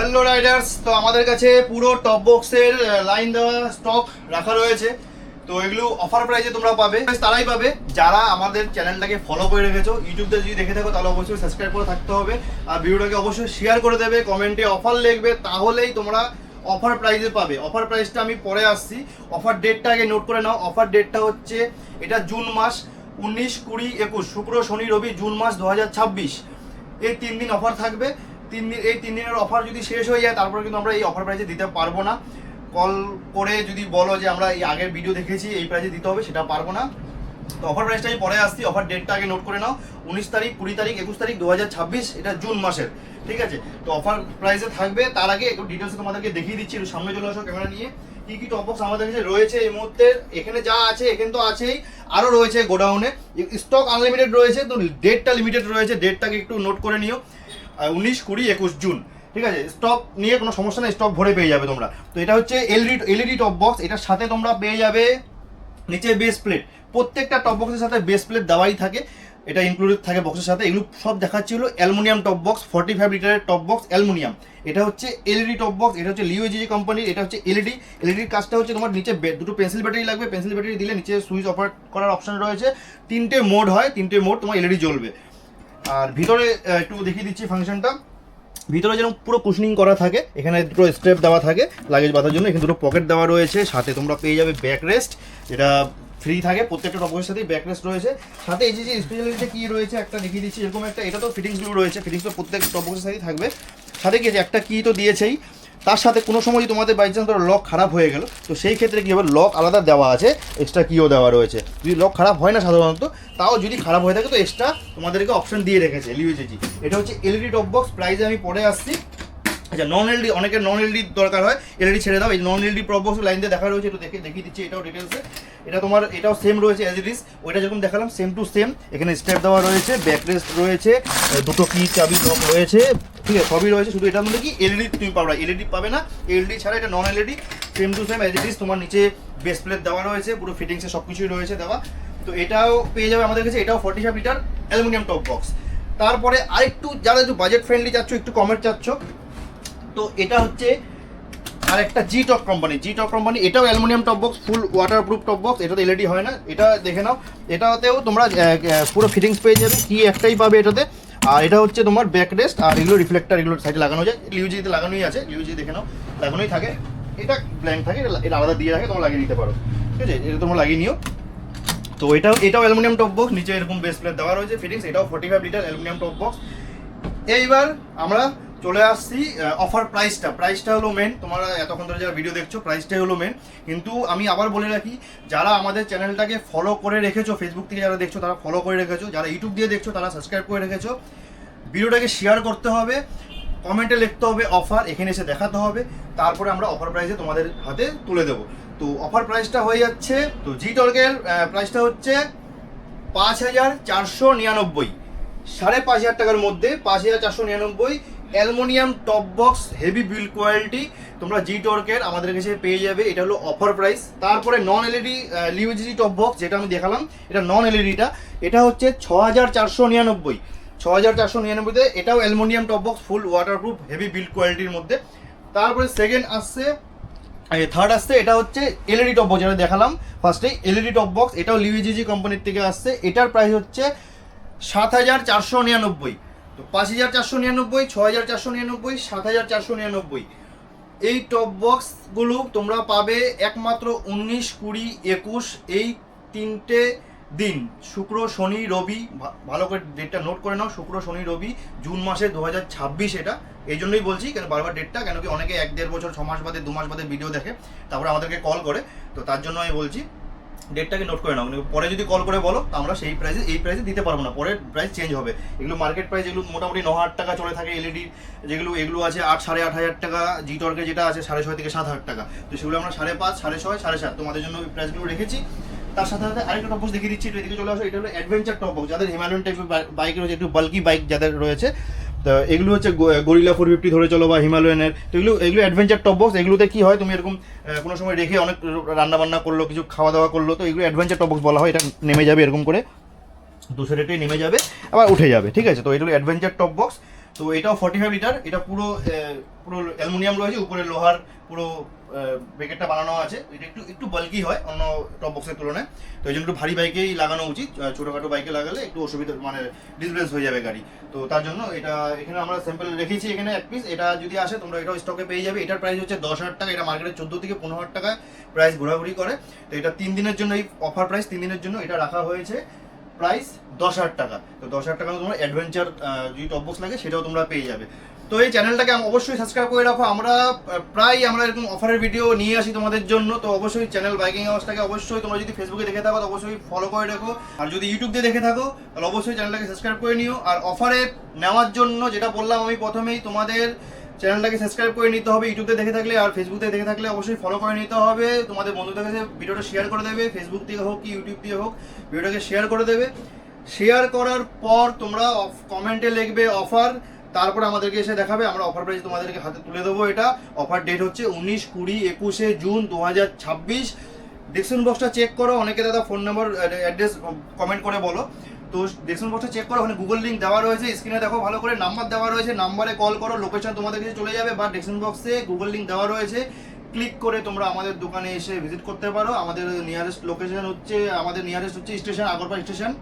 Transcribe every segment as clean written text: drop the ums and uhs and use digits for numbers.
Hello Riders, তো আমাদের কাছে পুরো টপ বক্সের লাইন দেওয়া স্টক রাখা রয়েছে। তো এগুলো অফার প্রাইসে তোমরা পাবে, তারাই পাবে যারা আমাদের চ্যানেলটাকে ফলো করে রেখেছো। ইউটিউবতে যদি দেখে থাকো তাহলে অবশ্যই সাবস্ক্রাইব করে থাকতে হবে, আর ভিডিওটাকে অবশ্যই শেয়ার করে দেবে, কমেন্টে অফার লিখবে, তাহলেই তোমরা অফার প্রাইসে পাবে। অফার প্রাইসটা আমি পরে আসছি, অফার ডেটটা আগে নোট করে নাও। অফার ডেটটা হচ্ছে এটা জুন মাস 19, 20, 21 শুক্র শনি রবি, জুন মাস 2026। এই 3 দিন অফার থাকবে। এই 3 দিনের অফার যদি শেষ হয়ে যায় তারপরে কিন্তু আমরা এই অফার প্রাইসে দিতে পারবো না। কল করে যদি বলো যে আমরা এই আগের ভিডিও দেখেছি এই প্রাইসে দিতে হবে, সেটা পারবো না। তো অফার প্রাইসটা আমি পরে আসছি, অফার ডেটটা আগে নোট করে নাও। 19 তারিখ, 20 তারিখ, 21 তারিখ 2026, এটা জুন মাসের, ঠিক আছে? তো অফার প্রাইসে থাকবে। তার আগে একটু ডিটেলসে তোমাদেরকে দেখিয়ে দিচ্ছি। একটু সামনে চলে আসো ক্যামেরা নিয়ে। কি কি টপ বক্স আমাদের কাছে রয়েছে এই মুহূর্তে। এখানে যা আছে এখানে তো আছেই, আরও রয়েছে গোডাউনে। স্টক আনলিমিটেড রয়েছে, তো ডেটটা লিমিটেড রয়েছে। ডেটটাকে একটু নোট করে নিও, 19, 20, 21 জুন, ঠিক আছে? স্টক নিয়ে কোনো সমস্যা নেই, স্টক ভরে পেয়ে যাবে তোমরা। তো এটা হচ্ছে এলইডি টপ বক্স। এটার সাথে তোমরা পেয়ে যাবে নিচে বেস প্লেট। প্রত্যেকটা টপ বক্সের সাথে বেস প্লেট দেওয়াই থাকে, এটা ইনক্লুডেড থাকে বক্সের সাথে। এগুলো সব দেখাচ্ছি হলো অ্যালুমিনিয়াম টপ বক্স, 45 লিটারের টপ বক্স, অ্যালুমিনিয়াম। এটা হচ্ছে এলইডি টপ বক্স, এটা হচ্ছে লিওজিজি কোম্পানির। এটা হচ্ছে এলইডি। এলইডির কাজটা হচ্ছে তোমার নিচে দুটো পেন্সিল ব্যাটারি লাগবে। পেন্সিল ব্যাটারি দিলে নিচে সুইচ অপারেট করার অপশন রয়েছে। 3টে মোড হয়, 3টে মোড তোমার এলইডি জ্বলবে। আর ভিতরে একটু দেখিয়ে দিচ্ছি ফাংশনটা। ভিতরে যেরকম পুরো কুশনিং করা থাকে, এখানে দুটো স্ট্রেপ দেওয়া থাকে লাগেজ বাঁধার জন্য। এখানে দুটো পকেট দেওয়া রয়েছে। সাথে তোমরা পেয়ে যাবে ব্যাক রেস্ট, যেটা ফ্রি থাকে। প্রত্যেকটা টপ বক্সের সাথেই ব্যাক রেস্ট রয়েছে। সাথে এই যে স্পেশালিটি কি রয়েছে একটা দেখিয়ে দিচ্ছি। এরকম একটা, এটা তো ফিটিংসগুলো রয়েছে, ফিটিংসগুলো প্রত্যেক টপ বক্সের সাথেই থাকবে। সাথে কি আছে, একটা কি তো দিয়েছেই। তার সাথে কোনো সময় যদি তোমাদের বাই চান্স ধরো লক খারাপ হয়ে গেল, তো সেই ক্ষেত্রে কী হবে, লক আলাদা দেওয়া আছে, এক্সট্রা কিও দেওয়া রয়েছে। যদি লক খারাপ হয় না সাধারণত, তাও যদি খারাপ হয়ে থাকে তো এক্সট্রা তোমাদেরকে অপশন দিয়ে রেখেছে লিওজিজি। এটা হচ্ছে এলইডি টপ বক্স। প্রাইসে আমি পরে আসছি। আচ্ছা, নন এলডি, অনেকের নন এলডি দরকার হয়, এলইডি ছেড়ে দাও। এই নন এলডি টপ বক্স লাইন দিয়ে দেখা রয়েছে, একটু দেখিয়ে দিচ্ছি এটাও ডিটেলসে। এটা তোমার এটাও সেম রয়েছে অ্যাজ ইট ইজ, ওইটা যেরকম দেখালাম সেম টু সেম। এখানে স্টেপ দেওয়া রয়েছে, ব্যাক রেস্ট রয়েছে, দুটো কি চাবি লক রয়েছে, ঠিক আছে? সবই রয়েছে। শুধু এটার মধ্যে কি এলইডি তুমি পাবে না, এলইডি পাবে না। এলইডি ছাড়া এটা non LED, same to same as it is. তোমার নিচে বেস প্লেট দেওয়া রয়েছে, পুরো ফিটিংসে সব কিছুই রয়েছে দেওয়া। তো এটাও পেয়ে যাবে আমাদের কাছে। এটাও 45 লিটার অ্যালুমিনিয়াম টপ বক্স। তারপরে আরেকটু যারা একটু বাজেট ফ্রেন্ডলি চাচ্ছ, একটু কমের চাচ্ছ, তো এটা হচ্ছে আর একটা জি টপ কোম্পানি। জি টপ কোম্পানি, এটাও অ্যালুমিনিয়াম টপ বক্স, ফুল ওয়াটারপ্রুফ টপ বক্স। এটাতে এলইডি হয় না, এটা দেখে নাও। এটাতেও তোমরা পুরো ফিটিংস পেয়ে যাবে, কি একটাই পাবে এটাতে। আর এটা হচ্ছে তোমার ব্যাক রেস্ট, আর এগুলো রিফ্লেক্টার, এগুলো সাইডে লাগানো যায়। লিউজিতে লাগানোই আছে, লিউজি দেখে নাও, লাগানোই থাকে। এটা ব্ল্যাঙ্ক থাকে, এটা আলাদা দিয়ে রাখে, তোমরা লাগিয়ে নিতে পারো, ঠিক আছে? এটা তোমরা লাগিয়ে নিও। তো এটাও অ্যালুমিনিয়াম টপ বক্স, নিচে এরকম বেস প্লেট দেওয়া রয়েছে ফিটিংস। এটাও 45 লিটার অ্যালুমিনিয়াম টপ বক্স। এইবার আমরা চলে আসছি অফার প্রাইসটা হলো মেন। তোমরা এতক্ষণ ধরে যারা ভিডিও দেখছো, প্রাইসটাই হলো মেন। কিন্তু আমি আবার বলে রাখি, যারা আমাদের চ্যানেলটাকে ফলো করে রেখেছো, ফেসবুক থেকে যারা দেখছো তারা ফলো করে রেখেছো, যারা ইউটিউব দিয়ে দেখছো তারা সাবস্ক্রাইব করে রেখেছো, ভিডিওটাকে শেয়ার করতে হবে, কমেন্টে লিখতে হবে অফার, এখানে এসে দেখাতে হবে, তারপরে আমরা অফার প্রাইসে তোমাদের হাতে তুলে দেবো। তো অফার প্রাইসটা হয়ে যাচ্ছে, তো জি টর্কের প্রাইসটা হচ্ছে 5499, 5500 টাকার মধ্যে 5499 aluminium top box, heavy build quality তোমরা জি টর্কের আমাদের কাছে পেয়ে যাবে। এটা হলো অফার প্রাইস। তারপরে নন এলইডি লিওজিজি টপ বক্স, যেটা আমি দেখালাম, এটা নন এলইডিটা, এটা হচ্ছে 6499, 6499তে। এটাও অ্যালুমিনিয়াম টপ বক্স, ফুল ওয়াটারপ্রুফ, হেভি বিল্ড কোয়ালিটির মধ্যে। তারপরে থার্ড আসছে, এটা হচ্ছে এলইডি টপ বক্স, যেটা দেখালাম ফার্স্টেই, এলইডি টপ বক্স। এটাও লিওজিজি কোম্পানির থেকে আসছে। এটার প্রাইস হচ্ছে 7499। তো 5499, 6499, 7499, এই টপ বক্সগুলো তোমরা পাবে একমাত্র 19, 20, 21 এই 3টে দিন, শুক্র শনি রবি। ভালো করে ডেটটা নোট করে নাও, শুক্র শনি রবি, জুন মাসে 2026। এটা এই জন্যই বলছি, কেন বারবার ডেটটা, কেন কি অনেকে 1-1.5 বছর, 6 মাস বাদে, 2 মাস বাদে ভিডিও দেখে, তারপরে আমাদেরকে কল করে। তো তার জন্য আমি বলছি ডেটটাকে নোট করে নাও। পরে যদি কল করে বলো তো আমরা সেই প্রাইসে, এই প্রাইসে দিতে পারবো না, পরে প্রাইস চেঞ্জ হবে। এগুলো মার্কেট প্রাইস, এগুলো মোটামুটি 9000 টাকা চলে থাকে এলইডি, যেগুলো এগুলো আছে 8-8.5 টাকা। জি টর্কে যেটা আছে 6.5 থেকে 7,000 টাকা। তো সেগুলো আমরা 5.5, 6.5, 7.5 তোমাদের জন্য ওই প্রাইসগুলো রেখেছি। তার সাথে সাথে আরেকটা টপ বক্স দেখিয়ে দিচ্ছি, একটু এদিকে চলে আসো। এটা হলো অ্যাডভেঞ্চার টপ বক্স, যাদের হিমালয়ান টাইপের বাইক রয়েছে, একটু বাল্কি বাইক যাদের রয়েছে, তো এগুলো হচ্ছে গরিলা 450 ধরে চলো, বা হিমালয়ানের। তো এগুলো অ্যাডভেঞ্চার টপ বক্স। এগুলোতে কি হয়, তুমি এরকম কোনো সময় রেখে অনেক রান্না বান্না করলো, কিছু খাওয়া দাওয়া করলো, তো এগুলো অ্যাডভেঞ্চার টপ বক্স বলা হয়। এটা নেমে যাবে এরকম করে, 200 রেটে নেমে যাবে, আবার উঠে যাবে, ঠিক আছে? তো এগুলো অ্যাডভেঞ্চার টপ বক্স। তো এটাও 45 লিটার, এটা পুরো পুরো অ্যালুমিনিয়াম রয়েছে, উপরে লোহার পুরো ব্রেকেটটা বানানো আছে। এটা একটু একটু বাল্কি হয় অন্য টপ বক্সের তুলনায়, তো এই জন্য একটু ভারী বাইকেই লাগানো উচিত। ছোটোখাটো বাইকে লাগালে একটু অসুবিধা, মানে ডিসব্যালেন্স হয়ে যাবে গাড়ি। তো তার জন্য এটা এখানে আমরা স্যাম্পল রেখেছি এখানে এক পিস। এটা যদি আসে তোমরা এটাও স্টকে পেয়ে যাবে। এটার প্রাইস হচ্ছে 10,000 টাকা। এটা মার্কেটে 14 থেকে 15,000 টাকা প্রাইস ঘোরাঘুরি করে। তো এটা 3 দিনের জন্য, এই অফার প্রাইস 3 দিনের জন্য এটা রাখা হয়েছে প্রাইস 10,000 টাকা। তো 10,000 টাকা তোমরা অ্যাডভেঞ্চার যদি টপ বক্স লাগে সেটাও তোমরা পেয়ে যাবে। তো এই চ্যানেলটাকে অবশ্যই সাবস্ক্রাইব করে রাখো। আমরা এরকম অফারের ভিডিও নিয়ে আসি তোমাদের জন্য। তো অবশ্যই চ্যানেল বাইকিং হাউসটাকে অবশ্যই তোমরা যদি ফেসবুকে দেখে থাকো তো অবশ্যই ফলো করে রাখো, আর যদি ইউটিউব দিয়ে দেখে থাকো তাহলে অবশ্যই চ্যানেলটাকে সাবস্ক্রাইব করে নিও। আর অফারে নেওয়ার জন্য যেটা বললাম আমি প্রথমেই, তোমাদের চ্যানেলটাকে সাবস্ক্রাইব করে নিতে হবে ইউটিউবে দেখে থাকলে, আর ফেসবুক থেকে দেখে থাকলে অবশ্যই ফলো করে নিতে হবে। তোমাদের বন্ধুদের কাছে ভিডিওটা শেয়ার করে দেবে, ফেসবুক দিয়ে হোক কি ইউটিউব দিয়ে হোক ভিডিওটাকে শেয়ার করে দেবে। শেয়ার করার পর তোমরা কমেন্টে লিখবে অফার, তারপরে আমাদেরকে এসে দেখাবে, আমরা অফার প্রাইস তোমাদেরকে হাতে তুলে দেবো। এটা অফার ডেট হচ্ছে 19, 20, 21 জুন 2026। ডিসক্রিপশন বক্সটা চেক করো, অনেকে দাদা ফোন নাম্বার অ্যাড্রেস কমেন্ট করে বলো, তো ডিসক্রিপশন বক্সটা চেক করো, ওখানে গুগল লিঙ্ক দেওয়া রয়েছে, স্ক্রিনে দেখো ভালো করে, নাম্বার দেওয়া রয়েছে, নাম্বারে কল করো, লোকেশন তোমাদের কাছে চলে যাবে, বা ডিসক্রিপশন বক্সে গুগল লিঙ্ক দেওয়া রয়েছে, ক্লিক করে তোমরা আমাদের দোকানে এসে ভিজিট করতে পারো। আমাদের নিয়ারেস্ট লোকেশন হচ্ছে, স্টেশন আগরপাড়া স্টেশন।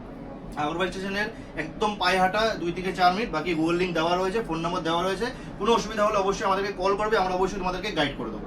আগরপাড়া স্টেশনের একদম পায়ে হাঁটা 2 থেকে 4 মিনিট। বাকি গুগল লিঙ্ক দেওয়া রয়েছে, ফোন নাম্বার দেওয়া রয়েছে। কোনো অসুবিধা হলে অবশ্যই আমাদেরকে কল করবে, আমরা অবশ্যই তোমাদেরকে গাইড করে দেবো।